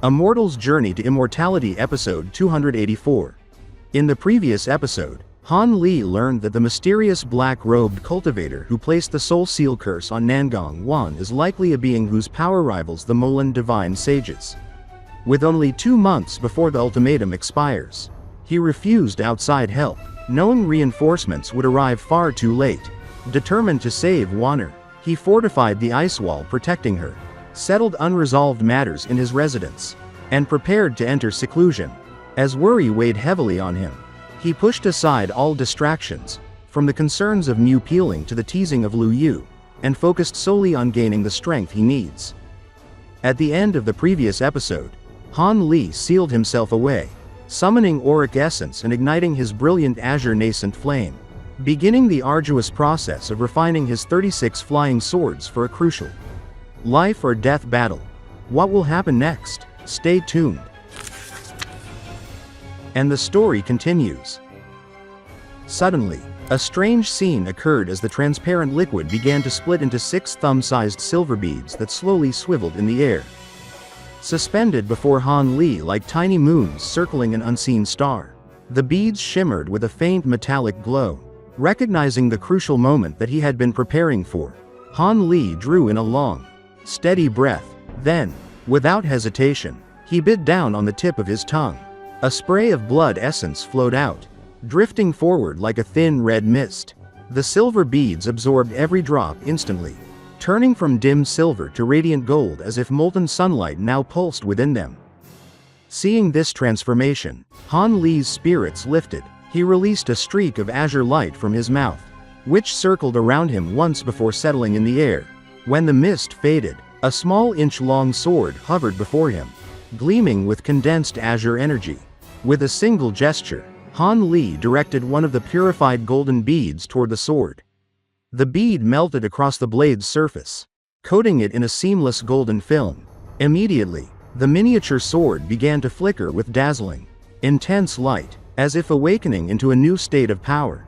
A Mortal's Journey to Immortality Episode 284. In the previous episode, Han Li learned that the mysterious black-robed cultivator who placed the Soul Seal curse on Nangong Wan is likely a being whose power rivals the Molan Divine Sages. With only 2 months before the ultimatum expires, he refused outside help, knowing reinforcements would arrive far too late. Determined to save Wanner, he fortified the ice wall protecting her, settled unresolved matters in his residence, and prepared to enter seclusion. As worry weighed heavily on him, he pushed aside all distractions, from the concerns of Mu Peeling to the teasing of Lu Yu, and focused solely on gaining the strength he needs. At the end of the previous episode, Han Li sealed himself away, summoning Auric Essence and igniting his brilliant azure nascent flame, beginning the arduous process of refining his 36 flying swords for a crucial life or death battle. What will happen next? Stay tuned. And the story continues. Suddenly, a strange scene occurred as the transparent liquid began to split into 6 thumb-sized silver beads that slowly swiveled in the air, suspended before Han Li like tiny moons circling an unseen star. The beads shimmered with a faint metallic glow. Recognizing the crucial moment that he had been preparing for, Han Li drew in a long, steady breath. Then, without hesitation, he bit down on the tip of his tongue. A spray of blood essence flowed out, drifting forward like a thin red mist. The silver beads absorbed every drop instantly, turning from dim silver to radiant gold as if molten sunlight now pulsed within them. Seeing this transformation, Han Li's spirits lifted. He released a streak of azure light from his mouth, which circled around him once before settling in the air. When the mist faded, a small inch-long sword hovered before him, gleaming with condensed azure energy. With a single gesture, Han Li directed one of the purified golden beads toward the sword. The bead melted across the blade's surface, coating it in a seamless golden film. Immediately, the miniature sword began to flicker with dazzling, intense light, as if awakening into a new state of power.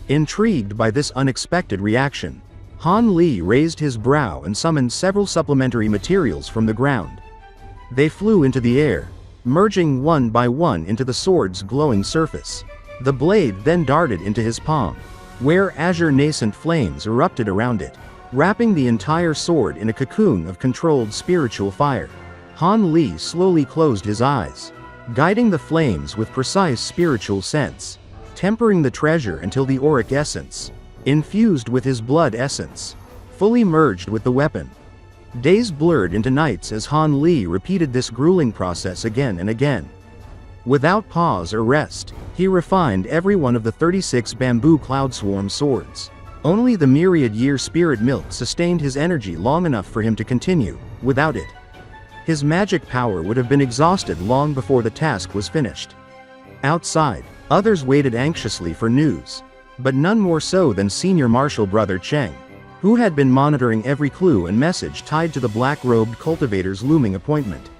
Intrigued by this unexpected reaction, Han Li raised his brow and summoned several supplementary materials from the ground. They flew into the air, merging one by one into the sword's glowing surface. The blade then darted into his palm, where azure nascent flames erupted around it, wrapping the entire sword in a cocoon of controlled spiritual fire. Han Li slowly closed his eyes, guiding the flames with precise spiritual sense, tempering the treasure until the Auric Essence, infused with his blood essence, fully merged with the weapon. Days blurred into nights as Han Li repeated this grueling process again and again. Without pause or rest, he refined every one of the 36 Bamboo Cloudswarm Swords. Only the myriad-year spirit milk sustained his energy long enough for him to continue. Without it, his magic power would have been exhausted long before the task was finished. Outside, others waited anxiously for news, but none more so than Senior Martial Brother Cheng, who had been monitoring every clue and message tied to the black-robed cultivator's looming appointment.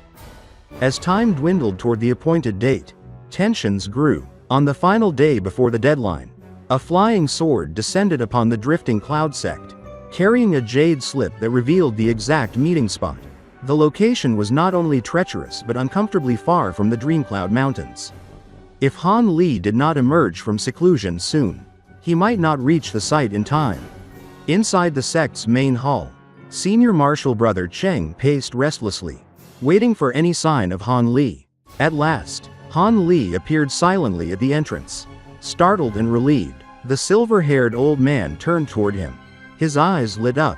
As time dwindled toward the appointed date, tensions grew. On the final day before the deadline, a flying sword descended upon the Drifting Cloud Sect, carrying a jade slip that revealed the exact meeting spot. The location was not only treacherous but uncomfortably far from the Dreamcloud Mountains. If Han Li did not emerge from seclusion soon, he might not reach the site in time. Inside the sect's main hall, Senior Martial Brother Cheng paced restlessly, waiting for any sign of Han Li. At last, Han Li appeared silently at the entrance. Startled and relieved, the silver-haired old man turned toward him. His eyes lit up.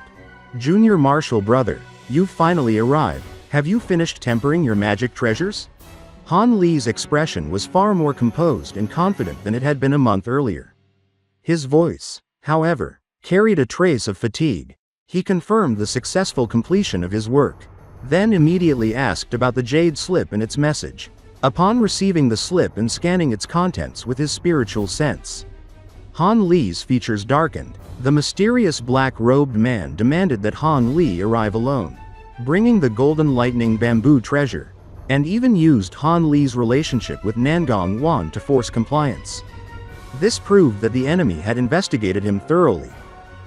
"Junior Martial Brother, you've finally arrived. Have you finished tempering your magic treasures?" Han Li's expression was far more composed and confident than it had been a month earlier. His voice, however, carried a trace of fatigue. He confirmed the successful completion of his work, then immediately asked about the jade slip and its message. Upon receiving the slip and scanning its contents with his spiritual sense, Han Li's features darkened. The mysterious black-robed man demanded that Han Li arrive alone, bringing the golden lightning bamboo treasure, and even used Han Li's relationship with Nangong Wan to force compliance. This proved that the enemy had investigated him thoroughly.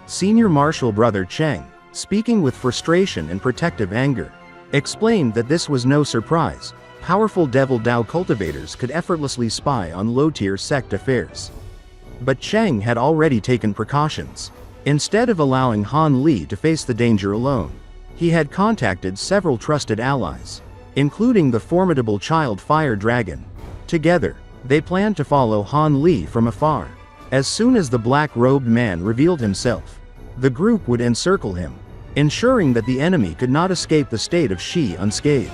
Senior Martial Brother Cheng, speaking with frustration and protective anger, explained that this was no surprise. Powerful Devil Dao cultivators could effortlessly spy on low-tier sect affairs. But Cheng had already taken precautions. Instead of allowing Han Li to face the danger alone, he had contacted several trusted allies, including the formidable child fire dragon. Together, they planned to follow Han Li from afar. As soon as the black-robed man revealed himself, the group would encircle him, ensuring that the enemy could not escape the state of Shi unscathed.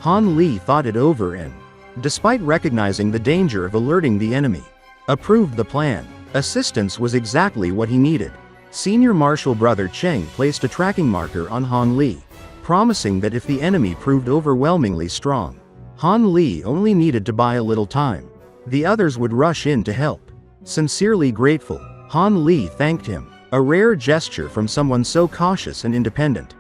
Han Li thought it over and, despite recognizing the danger of alerting the enemy, approved the plan. Assistance was exactly what he needed. Senior Martial Brother Cheng placed a tracking marker on Han Li, promising that if the enemy proved overwhelmingly strong, Han Li only needed to buy a little time. The others would rush in to help. Sincerely grateful, Han Li thanked him, a rare gesture from someone so cautious and independent.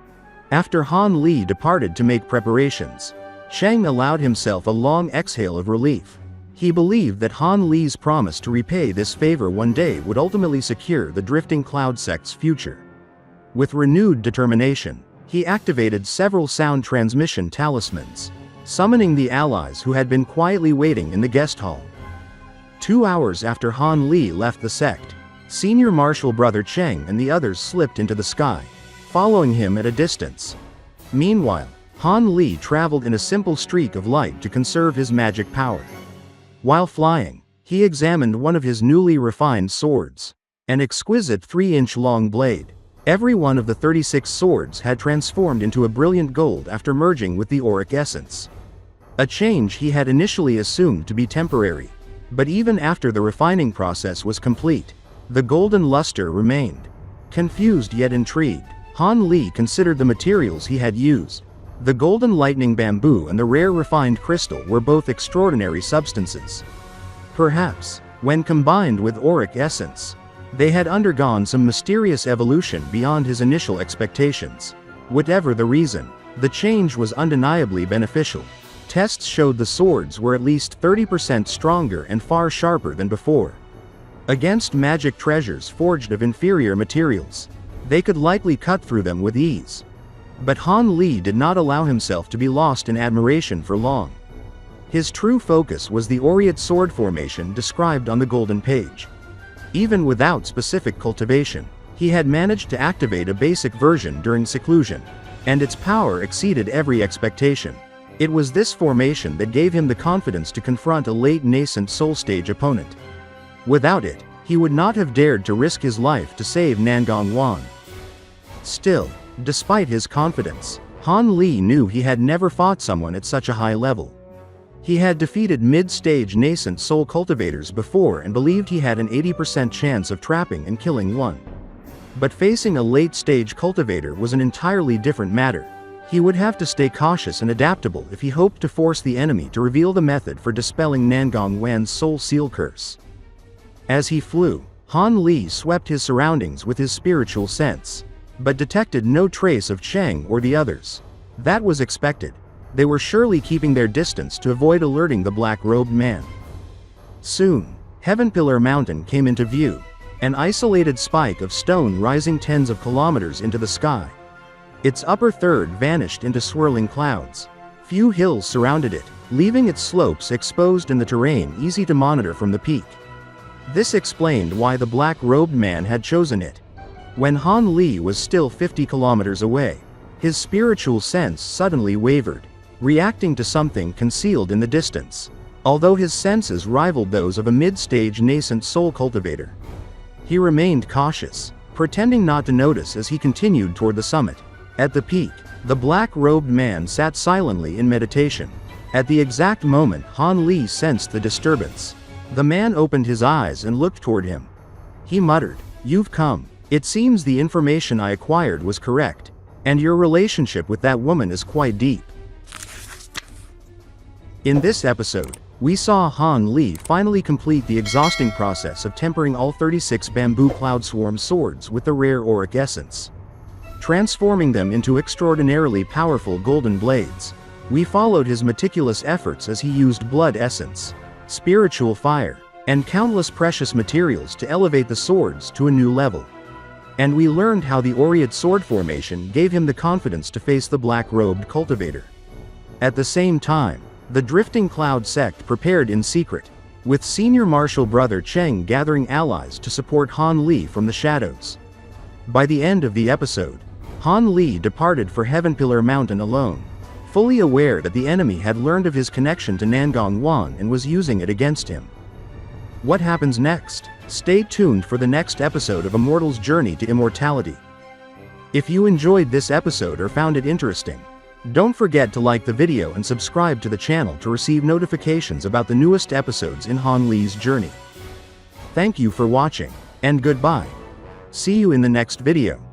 After Han Li departed to make preparations, Cheng allowed himself a long exhale of relief. He believed that Han Li's promise to repay this favor one day would ultimately secure the Drifting Cloud Sect's future. With renewed determination, he activated several sound transmission talismans, summoning the allies who had been quietly waiting in the guest hall. 2 hours after Han Li left the sect, Senior Martial Brother Cheng and the others slipped into the sky, following him at a distance. Meanwhile, Han Li traveled in a simple streak of light to conserve his magic power. While flying, he examined one of his newly refined swords, an exquisite 3-inch long blade. Every one of the 36 swords had transformed into a brilliant gold after merging with the Auric Essence. A change he had initially assumed to be temporary, but even after the refining process was complete, the golden luster remained. Confused yet intrigued, Han Li considered the materials he had used. The golden lightning bamboo and the rare refined crystal were both extraordinary substances. Perhaps, when combined with Auric Essence, they had undergone some mysterious evolution beyond his initial expectations. Whatever the reason, the change was undeniably beneficial. Tests showed the swords were at least 30% stronger and far sharper than before. Against magic treasures forged of inferior materials, they could likely cut through them with ease. But Han Li did not allow himself to be lost in admiration for long. His true focus was the Aureate Sword Formation described on the golden page. Even without specific cultivation, he had managed to activate a basic version during seclusion, and its power exceeded every expectation. It was this formation that gave him the confidence to confront a late nascent soul stage opponent. Without it, he would not have dared to risk his life to save Nangong Wan. Still, despite his confidence, Han Li knew he had never fought someone at such a high level. He had defeated mid-stage nascent soul cultivators before and believed he had an 80% chance of trapping and killing one. But facing a late-stage cultivator was an entirely different matter. He would have to stay cautious and adaptable if he hoped to force the enemy to reveal the method for dispelling Nangong Wan's soul seal curse. As he flew, Han Li swept his surroundings with his spiritual sense, but detected no trace of Cheng or the others. That was expected. They were surely keeping their distance to avoid alerting the black-robed man. Soon, Heavenpillar Mountain came into view, an isolated spike of stone rising tens of kilometers into the sky. Its upper third vanished into swirling clouds. Few hills surrounded it, leaving its slopes exposed and the terrain easy to monitor from the peak. This explained why the black-robed man had chosen it. When Han Li was still 50 kilometers away, his spiritual sense suddenly wavered, reacting to something concealed in the distance, although his senses rivaled those of a mid-stage nascent soul cultivator. He remained cautious, pretending not to notice as he continued toward the summit. At the peak, the black-robed man sat silently in meditation. At the exact moment Han Li sensed the disturbance, the man opened his eyes and looked toward him. He muttered, "You've come. It seems the information I acquired was correct, and your relationship with that woman is quite deep." In this episode, we saw Han Li finally complete the exhausting process of tempering all 36 Bamboo Cloudswarm Swords with the rare Auric Essence, transforming them into extraordinarily powerful golden blades. We followed his meticulous efforts as he used blood essence, spiritual fire, and countless precious materials to elevate the swords to a new level. And we learned how the Aureate Sword Formation gave him the confidence to face the black-robed cultivator. At the same time, the Drifting Cloud Sect prepared in secret, with Senior Martial Brother Cheng gathering allies to support Han Li from the shadows. By the end of the episode, Han Li departed for Heavenpillar Mountain alone, fully aware that the enemy had learned of his connection to Nangong Wan and was using it against him. What happens next? Stay tuned for the next episode of Immortal's Journey to Immortality. If you enjoyed this episode or found it interesting, don't forget to like the video and subscribe to the channel to receive notifications about the newest episodes in Han Li's journey. Thank you for watching, and goodbye. See you in the next video.